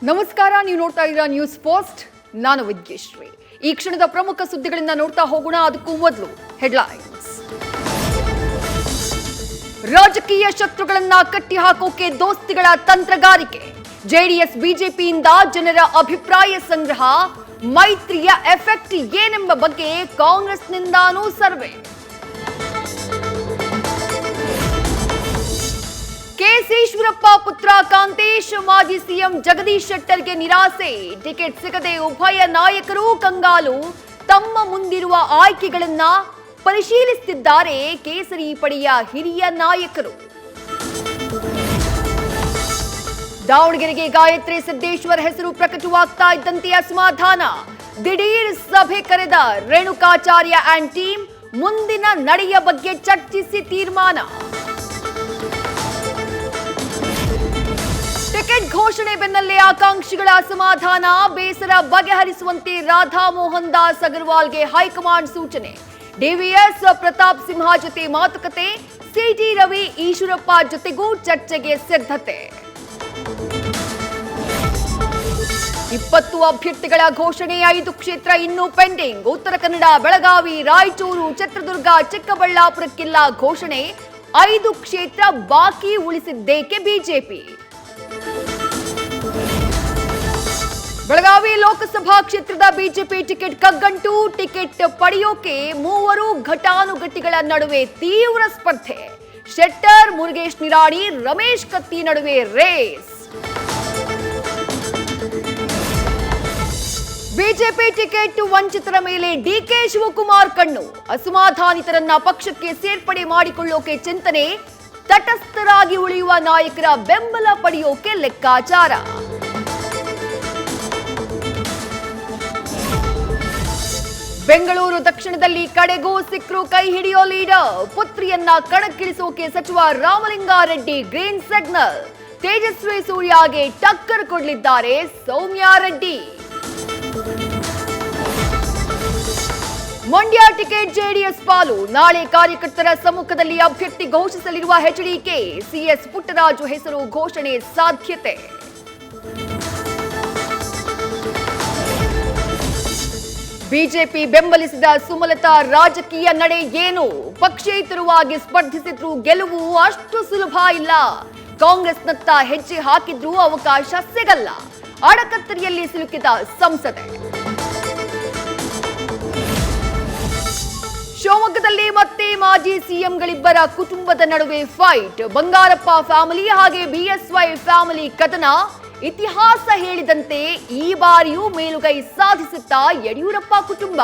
ನಮಸ್ಕಾರ, ನೀವು ನೋಡ್ತಾ ಇದ್ದೀರಾ ನ್ಯೂಸ್ ಪೋಸ್ಟ್. ನಾನು ವಿದ್ಯಶ್ರೀ. ಈ ಕ್ಷಣದ ಪ್ರಮುಖ ಸುದ್ದಿಗಳನ್ನ ನೋಡ್ತಾ ಹೋಗೋಣ. ಅದಕ್ಕೂ ಮೊದಲು ಹೆಡ್ಲೈನ್ಸ್. ರಾಜಕೀಯ ಶತ್ರುಗಳನ್ನ ಕಟ್ಟಿ ಹಾಕೋಕೆ ದೋಸ್ತಿಗಳ ತಂತ್ರಗಾರಿಕೆ. ಜೆಡಿಎಸ್ ಬಿಜೆಪಿಯಿಂದ ಜನರ ಅಭಿಪ್ರಾಯ ಸಂಗ್ರಹ. ಮೈತ್ರಿಯ ಎಫೆಕ್ಟ್ ಏನೆಂಬ ಬಗ್ಗೆ ಕಾಂಗ್ರೆಸ್ನಿಂದಾನೂ ಸರ್ವೆ. ಈಶ್ವರಪ್ಪ ಪುತ್ರ ಕಾಂತೇಶ್ ಮಾಜಿ ಸಿಎಂ ಜಗದೀಶ್ ಶೆಟ್ಟರ್ಗೆ ನಿರಾಸೆ. ಟಿಕೆಟ್ ಸಿಗದೆ ಉಭಯ ನಾಯಕರು ಕಂಗಾಲು. ತಮ್ಮ ಮುಂದಿರುವ ಆಯ್ಕೆಗಳನ್ನ ಪರಿಶೀಲಿಸುತ್ತಿದ್ದಾರೆ ಕೇಸರಿ ಪಡೆಯ ಹಿರಿಯ ನಾಯಕರು. ದಾವಣಗೆರೆಗೆ ಗಾಯತ್ರಿ ಸಿದ್ದೇಶ್ವರ್ ಹೆಸರು ಪ್ರಕಟವಾಗ್ತಾ ಇದ್ದಂತೆ ಅಸಮಾಧಾನ. ದಿಢೀರ್ ಸಭೆ ಕರೆದ ರೇಣುಕಾಚಾರ್ಯ ಅಂಡ್ ಟೀಮ್. ಮುಂದಿನ ನಡೆಯ ಬಗ್ಗೆ ಚರ್ಚಿಸಿ ತೀರ್ಮಾನ. ಟಿಕೆಟ್ ಘೋಷಣೆ ಬೆನ್ನಲ್ಲೇ ಆಕಾಂಕ್ಷಿಗಳ ಅಸಮಾಧಾನ. ಬೇಸರ ಬಗೆಹರಿಸುವಂತೆ ರಾಧಾ ಮೋಹನ್ ದಾಸ್ ಅಗರ್ವಾಲ್ಗೆ ಹೈಕಮಾಂಡ್ ಸೂಚನೆ. ಡಿವಿಎಸ್ ಪ್ರತಾಪ್ ಸಿಂಹ ಜೊತೆ ಮಾತುಕತೆ. ಸಿಟಿ ರವಿ ಈಶ್ವರಪ್ಪ ಜೊತೆಗೂ ಚರ್ಚೆಗೆ ಸಿದ್ಧತೆ. 20 ಅಭ್ಯರ್ಥಿಗಳ ಘೋಷಣೆ. 5 ಕ್ಷೇತ್ರ ಇನ್ನೂ ಪೆಂಡಿಂಗ್. ಉತ್ತರ ಕನ್ನಡ, ಬೆಳಗಾವಿ, ರಾಯಚೂರು, ಚಿತ್ರದುರ್ಗ, ಚಿಕ್ಕಬಳ್ಳಾಪುರಕ್ಕಿಲ್ಲ ಘೋಷಣೆ. 5 ಕ್ಷೇತ್ರ ಬಾಕಿ ಉಳಿಸಿದ್ದೇಕೆ ಬಿಜೆಪಿ? ಬೆಳಗಾವಿ ಲೋಕಸಭಾ ಕ್ಷೇತ್ರದ ಬಿಜೆಪಿ ಟಿಕೆಟ್ ಕಗ್ಗಂಟು. ಟಿಕೆಟ್ ಪಡೆಯೋಕೆ 3 ಘಟಾನುಘಟಿಗಳ ನಡುವೆ ತೀವ್ರ ಸ್ಪರ್ಧೆ. ಶೆಟ್ಟರ್, ಮುರುಗೇಶ್ ನಿರಾಣಿ, ರಮೇಶ್ ಕತ್ತಿ ನಡುವೆ ರೇಸ್. ಬಿಜೆಪಿ ಟಿಕೆಟ್ ವಂಚಿತರ ಮೇಲೆ ಡಿಕೆ ಶಿವಕುಮಾರ್ ಕಣ್ಣು. ಅಸಮಾಧಾನಿತರನ್ನ ಪಕ್ಷಕ್ಕೆ ಸೇರ್ಪಡೆ ಮಾಡಿಕೊಳ್ಳೋಕೆ ಚಿಂತನೆ. ತಟಸ್ಥರಾಗಿ ಉಳಿಯುವ ನಾಯಕರ ಬೆಂಬಲ ಪಡೆಯೋಕೆ ಲೆಕ್ಕಾಚಾರ. ಬೆಂಗಳೂರು ದಕ್ಷಿಣದಲ್ಲಿ ಕಡೆಗೂ ಸಿಕ್ರು ಕೈ ಹಿಡಿಯೋ ಲೀಡರ್. ಪುತ್ರಿಯನ್ನ ಕಣಕ್ಕಿಳಿಸೋಕೆ ಸಚಿವ ರಾಮಲಿಂಗಾರೆಡ್ಡಿ ಗ್ರೀನ್ ಸಿಗ್ನಲ್. ತೇಜಸ್ವಿ ಸೂರ್ಯಗೆ ಟಕ್ಕರ್ ಕೊಡಲಿದ್ದಾರೆ ಸೌಮ್ಯಾ ರೆಡ್ಡಿ. ಮಂಡ್ಯ ಟಿಕೆಟ್ ಜೆಡಿಎಸ್ ಪಾಲು. ನಾಳೆ ಕಾರ್ಯಕರ್ತರ ಸಮ್ಮುಖದಲ್ಲಿ ಅಭ್ಯರ್ಥಿ ಘೋಷಿಸಲಿರುವ ಎಚ್ಡಿಕೆ. ಸಿಎಸ್ ಪುಟ್ಟರಾಜು ಹೆಸರು ಘೋಷಣೆ ಸಾಧ್ಯತೆ. ಬಿಜೆಪಿ ಬೆಂಬಲಿಸಿದ ಸುಮಲತಾ ರಾಜಕೀಯ ನಡೆ ಏನು? ಪಕ್ಷೇತರವಾಗಿ ಸ್ಪರ್ಧಿಸಿದ್ರು ಗೆಲುವು ಅಷ್ಟು ಸುಲಭ ಇಲ್ಲ. ಕಾಂಗ್ರೆಸ್ನತ್ತ ಹೆಜ್ಜೆ ಹಾಕಿದ್ರೂ ಅವಕಾಶ ಸಿಗಲ್ಲ. ಅಡಕತ್ತರಿಯಲ್ಲಿ ಸಿಲುಕಿದ ಸಂಸದೆ. ಶಿವಮೊಗ್ಗದಲ್ಲಿ ಮತ್ತೆ ಮಾಜಿ ಸಿಎಂಗಳಿಬ್ಬರ ಕುಟುಂಬದ ನಡುವೆ ಫೈಟ್. ಬಂಗಾರಪ್ಪ ಫ್ಯಾಮಿಲಿ ಹಾಗೆ ಬಿಎಸ್ವೈ ಫ್ಯಾಮಿಲಿ ಕದನ. ಇತಿಹಾಸ ಹೇಳಿದಂತೆ ಈ ಬಾರಿಯೂ ಮೇಲುಗೈ ಸಾಧಿಸುತ್ತಾ ಯಡಿಯೂರಪ್ಪ ಕುಟುಂಬ.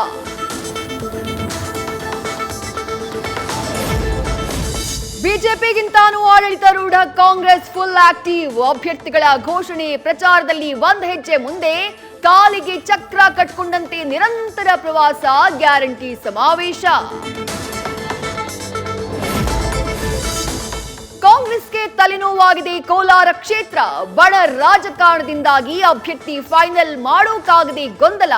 ಬಿಜೆಪಿಗಿಂತಾನೂ ಆಡಳಿತಾರೂಢ ಕಾಂಗ್ರೆಸ್ ಫುಲ್ ಆಕ್ಟಿವ್. ಅಭ್ಯರ್ಥಿಗಳ ಘೋಷಣೆ ಪ್ರಚಾರದಲ್ಲಿ 1 ಹೆಜ್ಜೆ ಮುಂದೆ. ಕಾಲಿಗೆ ಚಕ್ರ ಕಟ್ಕೊಂಡಂತೆ ನಿರಂತರ ಪ್ರವಾಸ. ಗ್ಯಾರಂಟಿ ಸಮಾವೇಶ. ಕಾಂಗ್ರೆಸ್ಗೆ ತಲೆನೋವಾಗಿದೆ ಕೋಲಾರ ಕ್ಷೇತ್ರ. ಬಡ ರಾಜಕಾರಣದಿಂದಾಗಿ ಅಭ್ಯರ್ಥಿ ಫೈನಲ್ ಮಾಡೋಕಾಗದೆ ಗೊಂದಲ.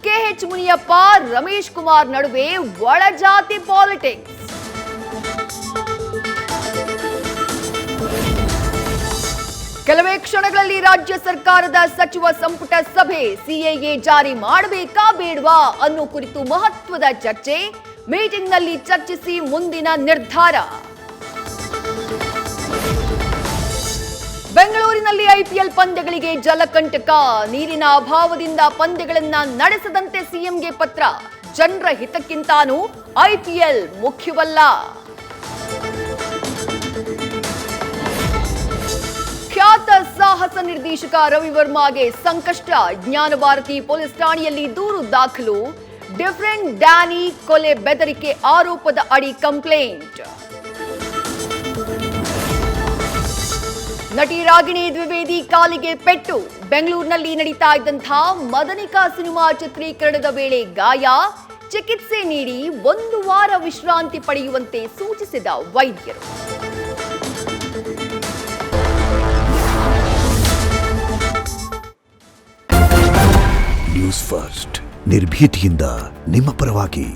ಕೆಎಚ್ ಮುನಿಯಪ್ಪ, ರಮೇಶ್ ಕುಮಾರ್ ನಡುವೆ ಒಳಜಾತಿ ಪಾಲಿಟಿಕ್ಸ್. ಕೆಲವೇ ಕ್ಷಣಗಳಲ್ಲಿ ರಾಜ್ಯ ಸರ್ಕಾರದ ಸಚಿವ ಸಂಪುಟ ಸಭೆ. ಸಿಎಎ ಜಾರಿ ಮಾಡಬೇಕಾ ಬೇಡವಾ ಅನ್ನೋ ಕುರಿತು ಮಹತ್ವದ ಚರ್ಚೆ. ಮೀಟಿಂಗ್ನಲ್ಲಿ ಚರ್ಚಿಸಿ ಮುಂದಿನ ನಿರ್ಧಾರ. ಬೆಂಗಳೂರಿನಲ್ಲಿ ಐಪಿಎಲ್ ಪಂದ್ಯಗಳಿಗೆ ಜಲಕಂಟಕ. ನೀರಿನ ಅಭಾವದಿಂದ ಪಂದ್ಯಗಳನ್ನ ನಡೆಸದಂತೆ ಸಿಎಂಗೆ ಪತ್ರ. ಜನರ ಹಿತಕ್ಕಿಂತಾನೂ ಐಪಿಎಲ್ ಮುಖ್ಯವಲ್ಲ. ಖ್ಯಾತ ಸಾಹಸ ನಿರ್ದೇಶಕ ರವಿವರ್ಮಾಗೆ ಸಂಕಷ್ಟ. ಜ್ಞಾನಭಾರತಿ ಪೊಲೀಸ್ ಠಾಣೆಯಲ್ಲಿ ದೂರು ದಾಖಲು. ಡಿಫರೆಂಟ್ ಡ್ಯಾನಿ ಕೊಲೆ ಬೆದರಿಕೆ ಆರೋಪದ ಅಡಿ ಕಂಪ್ಲೇಂಟ್. ನಟಿ ರಾಗಿಣಿ ದ್ವಿವೇದಿ ಕಾಲಿಗೆ ಪೆಟ್ಟು. ಬೆಂಗಳೂರಿನಲ್ಲಿ ನಡೀತಾ ಇದ್ದಂತಹ ಮದನಿಕಾ ಸಿನಿಮಾ ಚಿತ್ರೀಕರಣದ ವೇಳೆ ಗಾಯ. ಚಿಕಿತ್ಸೆ ನೀಡಿ 1 ವಾರ ವಿಶ್ರಾಂತಿ ಪಡೆಯುವಂತೆ ಸೂಚಿಸಿದ ವೈದ್ಯರು. ನ್ಯೂಸ್ ಫಸ್ಟ್ ನಿರ್ಭೀತಿಯಿಂದ ನಿಮ್ಮ ಪರವಾಗಿ.